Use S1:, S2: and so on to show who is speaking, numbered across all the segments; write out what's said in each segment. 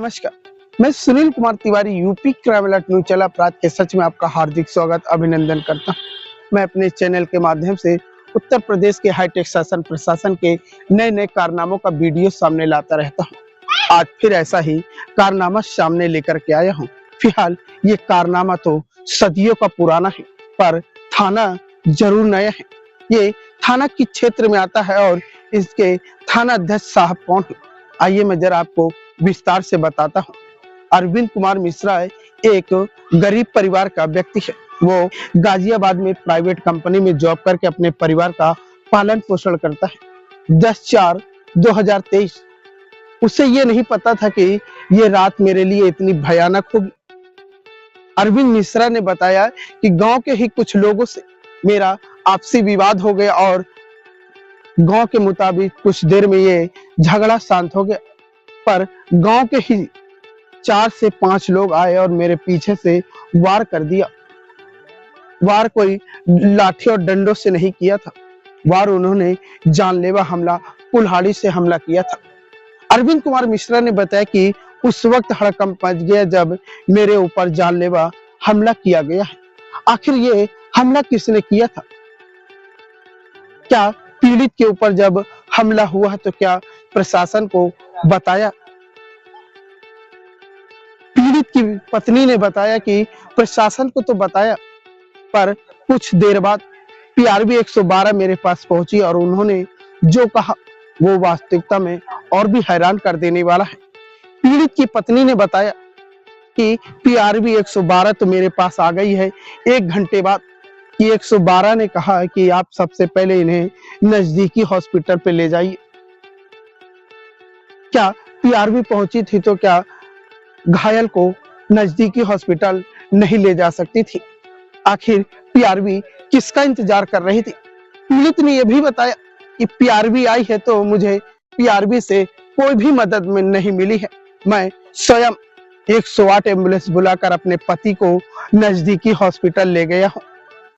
S1: नमस्कार, मैं Sunil Kumar Tiwari UP crime alert news channel अपराध के सच में आपका हार्दिक स्वागत अभिनंदन करता हूं। मैं अपने चैनल के माध्यम से उत्तर प्रदेश के हाईटेक शासन प्रशासन के नए नए कारनामों का वीडियो सामने लाता रहता हूं। आज फिर ऐसा ही कारनामा सामने लेकर के आया हूं। फिलहाल ये कारनामा तो सदियों का पुराना है, पर थाना जरूर नया है। ये थाना किस क्षेत्र में आता है और इसके थाना अध्यक्ष साहब कौन है, आइए मैं जरा आपको विस्तार से बताता हूँ। अरविंद कुमार मिश्रा एक गरीब परिवार का व्यक्ति है। वो गाजियाबाद में प्राइवेट कंपनी में जॉब करके अपने परिवार का पालन पोषण करता है। 10/4/2023 उसे ये नहीं पता था कि ये रात मेरे लिए इतनी भयानक होगी। अरविंद मिश्रा ने बताया कि गांव के ही कुछ लोगों से मेरा आपसी विवाद हो गया और गांव के मुताबिक कुछ देर में ये झगड़ा शांत हो गया, पर गांव के ही 4 से 5 लोग आए और मेरे पीछे से वार कर दिया। वार कोई लाठी और डंडों से नहीं किया था, वार उन्होंने जानलेवा हमला कुल्हाड़ी से हमला किया था। अरविंद कुमार मिश्रा ने बताया कि उस वक्त हड़कंप मच गया जब मेरे ऊपर जानलेवा हमला किया गया है। आखिर ये हमला किसने किया था? क्या पीड़ित के ऊपर जब हमला हुआ तो क्या प्रशासन को बताया? पीड़ित की पत्नी ने बताया कि प्रशासन को तो बताया, पर कुछ देर बाद पीआरबी 112 मेरे पास पहुंची और उन्होंने जो कहा वो वास्तविकता में और भी हैरान कर देने वाला है। पीड़ित की पत्नी ने बताया कि पीआरबी 112 तो मेरे पास आ गई है 1 घंटे बाद, कि 112 ने कहा कि आप सबसे पहले इन्हें नजदीकी हॉस्पिटल पे ले जाइए। क्या पीआरबी पहुंची थी तो क्या घायल को नजदीकी हॉस्पिटल नहीं ले जा सकती थी? आखिर पीआरबी किसका इंतजार कर रही थी? पीड़ित ने यह भी बताया कि पीआरबी आई है तो मुझे पीआरबी से कोई भी मदद में नहीं मिली है। मैं स्वयं 108 एम्बुलेंस बुलाकर अपने पति को नजदीकी हॉस्पिटल ले गया हूँ।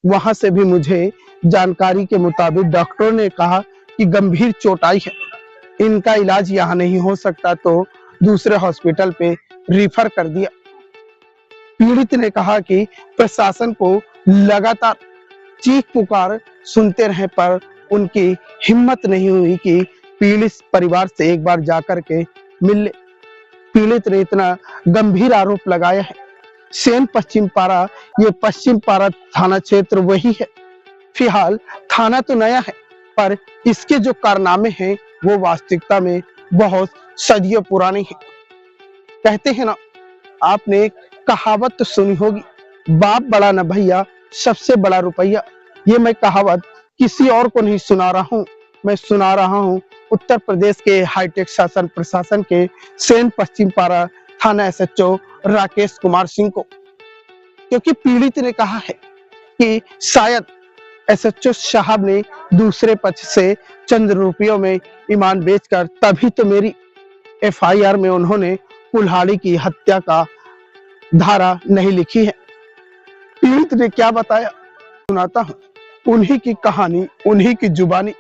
S1: वहां से भी मुझे जानकारी के मुताबिक डॉक्टरों ने कहा कि गंभीर चोट आई है, इनका इलाज यहाँ नहीं हो सकता तो दूसरे हॉस्पिटल पे रिफर कर दिया। पीड़ित ने कहा कि प्रशासन को लगातार चीख पुकार सुनते रहे, पर उनकी हिम्मत नहीं हुई कि पीड़ित परिवार से एक बार जाकर के मिल ले। पीड़ित ने इतना गंभीर आरोप लगाया है। सेन पश्चिम पारा, ये पश्चिम पारा थाना क्षेत्र वही है। फिलहाल थाना तो नया है, पर इसके जो कारनामे हैं वो वास्तविकता में बहुत सदियों पुरानी है। कहते हैं ना, आपने कहावत तो सुनी होगी, बाप बड़ा न भैया, सबसे बड़ा रुपया। ये मैं कहावत किसी और को नहीं सुना रहा हूँ, मैं सुना रहा हूँ उत्तर प्रदेश के हाईटेक शासन प्रशासन के सेन पश्चिम पारा थाना एसएचओ राकेश कुमार सिंह को। क्योंकि पीड़ित ने कहा है कि शायद एसएचओ साहब ने दूसरे पक्ष से चंद रुपयों में ईमान बेचकर तभी तो मेरी एफआईआर में उन्होंने कुल्हाड़ी की हत्या का धारा नहीं लिखी है। पीड़ित ने क्या बताया सुनाता हूँ, उन्हीं की कहानी, उन्हीं की जुबानी।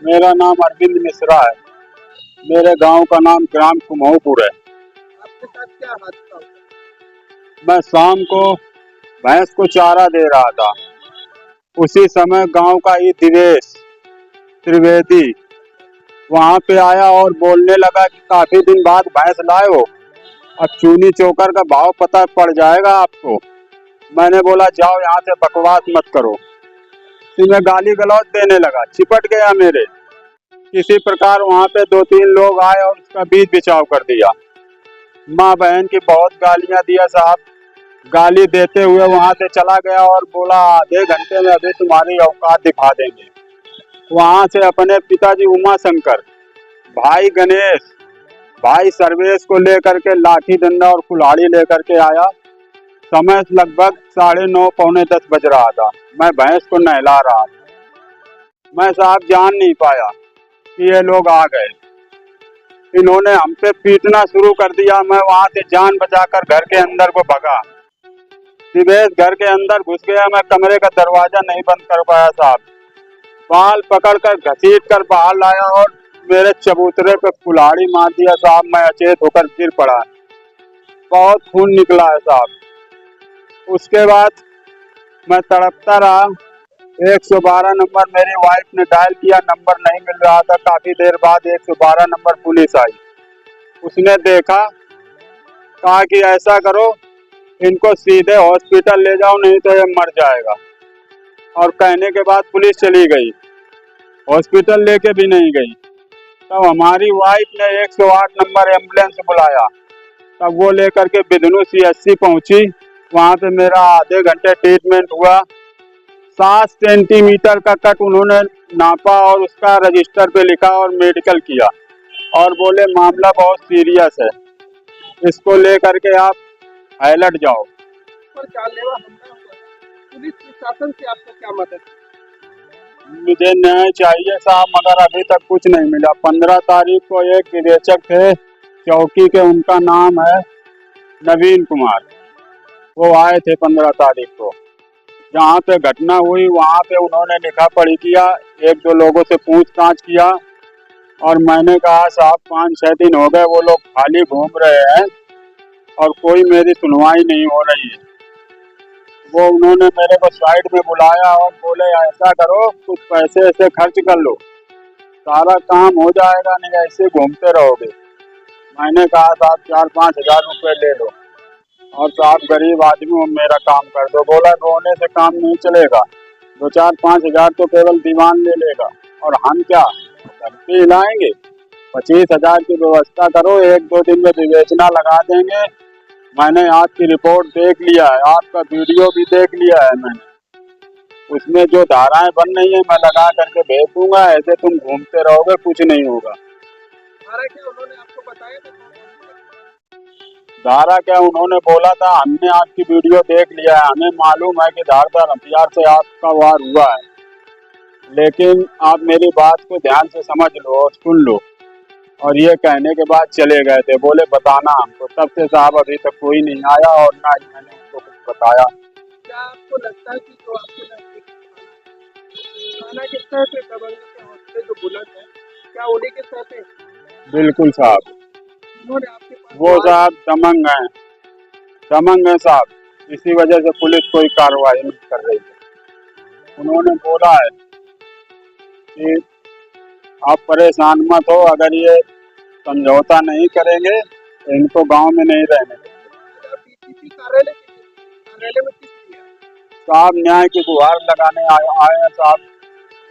S2: मेरा नाम अरविंद मिश्रा है। मेरे गांव का नाम ग्राम कुमहुपुर है।
S1: आपके साथ क्या हादसा हुआ?
S2: मैं शाम को भैंस को चारा दे रहा था। उसी समय गांव का ही दिवेश त्रिवेदी वहां पे आया और बोलने लगा कि काफी दिन बाद भैंस लाए हो, अब चूनी चोकर का भाव पता पड़ जाएगा आपको। मैंने बोला जाओ यहाँ से, बकवास मत करो। मैं गाली गलौज देने लगा, चिपट गया मेरे। किसी प्रकार वहां पे 2-3 लोग आए और उसका बीच बिचाव कर दिया। माँ बहन की बहुत गालियां दिया साहब। गाली देते हुए वहां से चला गया और बोला आधे घंटे में अभी तुम्हारी औकात दिखा देंगे। वहां से अपने पिताजी उमा शंकर, भाई गणेश, भाई सर्वेश को लेकर के लाठी डंडा और कुल्हाड़ी लेकर के आया। समय लगभग 9:30 पौने 10 बज रहा था। मैं भैंस को नहला रहा था। मैं साहब जान नहीं पाया कि ये लोग आ गए। इन्होंने हमसे पीटना शुरू कर दिया। मैं वहां से जान बचाकर घर के अंदर को भगा। दिवेश घर के अंदर घुस गया। मैं कमरे का दरवाजा नहीं बंद कर पाया साहब। बाल पकड़कर घसीट कर बाहर लाया और मेरे चबूतरे पे कुल्हाड़ी मार दिया साहब। मैं अचेत होकर गिर पड़ा, बहुत खून निकला है साहब। उसके बाद मैं तड़पता रहा। 112 नंबर मेरी वाइफ ने डायल किया, नंबर नहीं मिल रहा था। काफी देर बाद 112 नंबर पुलिस आई। उसने देखा, कहा कि ऐसा करो, इनको सीधे हॉस्पिटल ले जाओ, नहीं तो ये मर जाएगा। और कहने के बाद पुलिस चली गई, हॉस्पिटल लेके भी नहीं गई। तब हमारी वाइफ ने 108 नंबर एम्बुलेंस बुलाया। तब वो लेकर के बिधनू CHC पहुंची। वहां पे मेरा आधे घंटे ट्रीटमेंट हुआ। 7 सेंटीमीटर का कट उन्होंने नापा और उसका रजिस्टर पे लिखा और मेडिकल किया, और बोले मामला बहुत सीरियस है, इसको लेकर के आप हाईलैंड जाओ।
S1: पर जानलेवा हमला हुआ, पुलिस प्रशासन से आपको क्या मदद?
S2: मुझे न्याय चाहिए साहब, मगर अभी तक कुछ नहीं मिला। 15 तारीख को एक निरीक्षक थे चौकी के, उनका नाम है नवीन कुमार, वो आए थे 15 तारीख को। जहाँ पे घटना हुई वहाँ पे उन्होंने लिखा पढ़ी किया, 1-2 लोगों से पूछताछ किया, और मैंने कहा साहब 5-6 दिन हो गए वो लोग खाली घूम रहे हैं और कोई मेरी सुनवाई नहीं हो रही है। वो उन्होंने मेरे को साइड में बुलाया और बोले ऐसा करो, कुछ पैसे ऐसे खर्च कर लो, सारा काम हो जाएगा, नहीं ऐसे घूमते रहोगे। मैंने कहा साहब 4-5 हजार रुपये ले लो, और साहब गरीब आदमी हूँ, मेरा काम कर दो। बोला रोने से काम नहीं चलेगा, 2-4-5 हजार तो केवल दीवान ले लेगा, और हम क्या धरती हिलाएंगे। 25 हजार की व्यवस्था करो, 1-2 दिन में विवेचना लगा देंगे। मैंने आपकी रिपोर्ट देख लिया है, आपका वीडियो भी देख लिया है मैंने, उसमें जो धाराएं बन रही है मैं लगा करके भेज दूंगा। ऐसे तुम घूमते रहोगे, कुछ नहीं होगा।
S1: धारा क्या उन्होंने आपको बताया था?
S2: धारा क्या उन्होंने बोला था, हमने आपकी वीडियो देख लिया है, हमें मालूम है कि धारदार हथियार से आपका वार हुआ है, लेकिन आप मेरी बात को ध्यान से समझ लो और सुन लो। और ये कहने के बाद चले गए थे, बोले बताना हमको। तब से साहब अभी तक कोई नहीं आया और ना ही मैंने उनको कुछ बताया।
S1: क्या आपको लगता है कि जो आपके नजदीक थाना के सर पे दबंग के हौसले जो बुलंद है, क्या उन्हीं के सर पे
S2: बिल्कुल साहब,
S1: उन्होंने आपके पास
S2: वो साहब दमंग है साहब, इसी वजह से पुलिस कोई कार्रवाई नहीं कर रही है। उन्होंने बोला है कि आप परेशान मत हो, अगर ये समझौता नहीं करेंगे तो इनको गांव में नहीं रहने देंगे।
S1: डीसीपी कार्यालय में किस लिए?
S2: साहब न्याय की गुहार लगाने आए हैं साहब,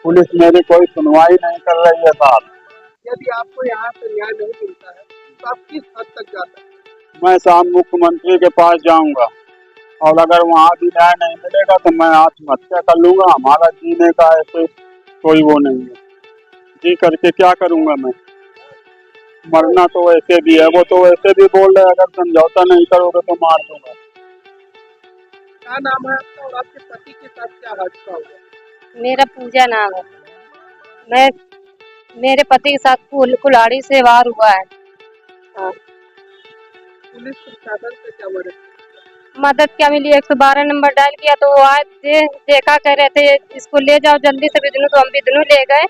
S2: पुलिस मेरी कोई सुनवाई नहीं कर रही है साहब।
S1: यदि आपको यहाँ से न्याय नहीं मिलता है तो आप किस हद तक जा सकते हैं?
S2: मैं साहब मुख्यमंत्री के पास जाऊंगा, और अगर वहाँ भी न्याय नहीं मिलेगा तो मैं आत्महत्या कर लूंगा। हमारा जीने का ऐसे कोई वो नहीं है, जी करके क्या करूंगा मैं, मरना तो वैसे भी है। वो तो वैसे भी बोल रहे अगर समझौता नहीं करोगे तो मार दूंगा।
S1: क्या नाम है आपका और आपके पति के साथ क्या हादसा हुआ?
S3: मेरा पूजा नाम है। मैं मेरे पति के साथ कुल्हाड़ी से वार हुआ है। हाँ।
S1: पुलिस प्रशासन से क्या
S3: मदद क्या मिली, 112 नंबर डायल किया तो वो आए थे, देखा कह रहे थे इसको ले जाओ जल्दी से बिधनू, तो हम बिधनू ले गए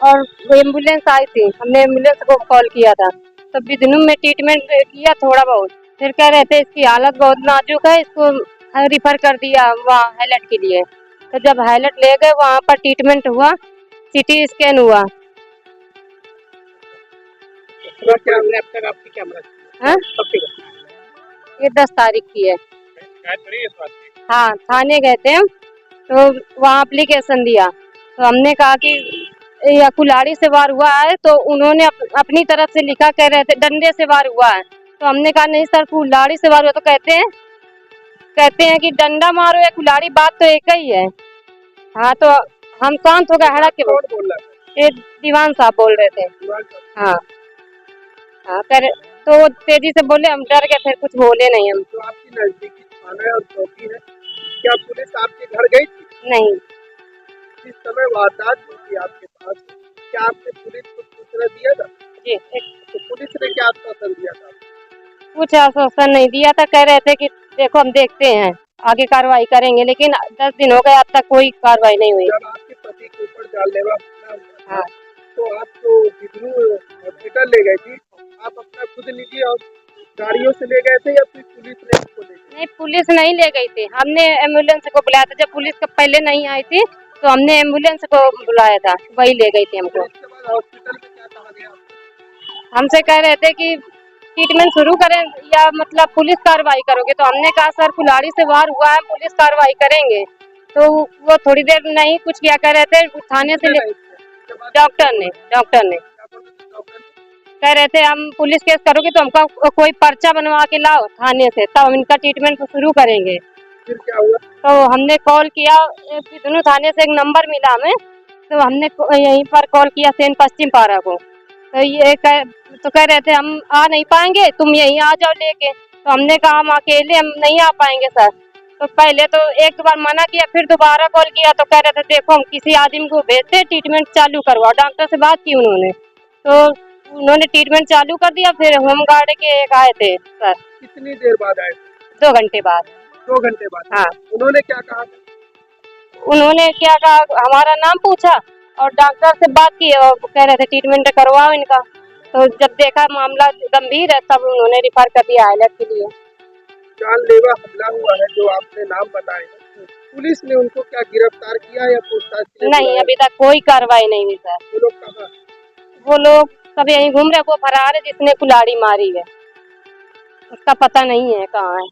S3: और वो एम्बुलेंस आई थी, हमने एम्बुलेंस को कॉल किया था, तो बिधनू में ट्रीटमेंट किया थोड़ा बहुत। फिर कह रहे थे इसकी हालत बहुत नाजुक है, इसको रिफर कर दिया वहाँ हाईलैंड के लिए। तो जब हाईलैंड ले गए वहाँ पर ट्रीटमेंट हुआ, CT स्कैन हुआ।
S1: आपकी कैमरा
S3: हाँ? ये 10 तारीख की है। हाँ, थाने गए थे हम, तो वहाँ एप्लीकेशन दिया, तो हमने कहा कि यह कुल्हाड़ी से वार हुआ है, तो उन्होंने अपनी तरफ से लिखा, कह रहे थे डंडे से वार हुआ है। तो हमने कहा नहीं सर, कुल्हाड़ी से वार हुआ। तो कहते हैं कि डंडा मारो या कुल्हाड़ी, बात तो एक ही है। हाँ, तो हम शांत हो गए, हड़क के बोल रहे, ये दीवान साहब बोल रहे थे। हाँ हाँ, तो तेजी से बोले, हम डर गए, फिर कुछ बोले नहीं हम।
S1: तो आपकी नजदीकी थाना और चौकी है, क्या पुलिस आपके घर गई थी?
S3: नहीं।
S1: जिस समय वारदात हुई थी आपके पास, क्या आपने पुलिस को सूचना दिया था?
S3: जी।
S1: तो पुलिस ने क्या आश्वासन दिया था?
S3: कुछ आश्वासन नहीं दिया था, कह रहे थे कि देखो हम देखते हैं, आगे कार्रवाई करेंगे, लेकिन 10 दिन हो गए अब तक कोई कार्रवाई नहीं हुई।
S1: जब आपके पति के ऊपर जानलेवा हमला हुआ,
S3: हाँ,
S1: तो आप तो बिजनू हॉस्पिटल ले गए थी, आप अपना खुद निजी गाड़ियों से ले गए थे या फिर पुलिस ने आपको ले गई?
S3: नहीं, पुलिस नहीं ले गई थी, हमने एम्बुलेंस को बुलाया था। जब पुलिस का पहले नहीं आई थी तो हमने एम्बुलेंस को बुलाया था, वही ले गई थी हमको।
S1: इसके बाद हॉस्पिटल में क्या कहा गया आपको?
S3: हमसे कह रहे थे कि ट्रीटमेंट शुरू करें या मतलब पुलिस कार्रवाई करोगे, तो हमने कहा सर कुल्हाड़ी से वार हुआ है, पुलिस कार्रवाई करेंगे। तो वो थोड़ी देर नहीं कुछ किया, कह रहे थे थाने से डॉक्टर ने कह रहे थे हम पुलिस केस करोगे तो हमका कोई पर्चा बनवा के लाओ थाने से, तब हम इनका ट्रीटमेंट शुरू करेंगे।
S1: फिर क्या हुआ?
S3: तो हमने कॉल किया, दोनों थाने से एक नंबर मिला हमें, तो हमने यहीं पर कॉल किया सेन पश्चिम पारा को। तो ये कह रहे थे हम आ नहीं पाएंगे, तुम यहीं आ जाओ लेके। तो हमने कहा हम अकेले हम नहीं आ पाएंगे सर। तो पहले तो एक बार मना किया, फिर दोबारा कॉल किया तो कह रहे थे देखो हम किसी आदमी को भेजते ट्रीटमेंट चालू करवाओ। डॉक्टर से बात की उन्होंने, तो उन्होंने ट्रीटमेंट चालू कर दिया। फिर होमगार्ड के एक आए थे सर।
S1: कितनी देर बाद आए?
S3: 2 घंटे बाद।
S1: 2 घंटे बाद?
S3: हाँ।
S1: उन्होंने क्या कहा?
S3: उन्होंने क्या कहा, हमारा नाम पूछा और डॉक्टर से बात की और कह रहे थे ट्रीटमेंट करवाओ इनका। तो जब देखा मामला गंभीर है तब उन्होंने रिफर कर दिया आईएलएस के लिए।
S1: जानलेवा हमला हुआ है जो आपने नाम बताए, पुलिस ने उनको क्या गिरफ्तार किया या पूछताछ के लिए
S3: नहीं,
S1: बुलाया?
S3: अभी तक कोई कार्रवाई नहीं हुई सर।
S1: वो लोग कहाँ?
S3: वो लोग सब यहीं घूम रहे, वो फरार है जिसने कुल्हाड़ी मारी है, उसका पता नहीं है कहाँ है।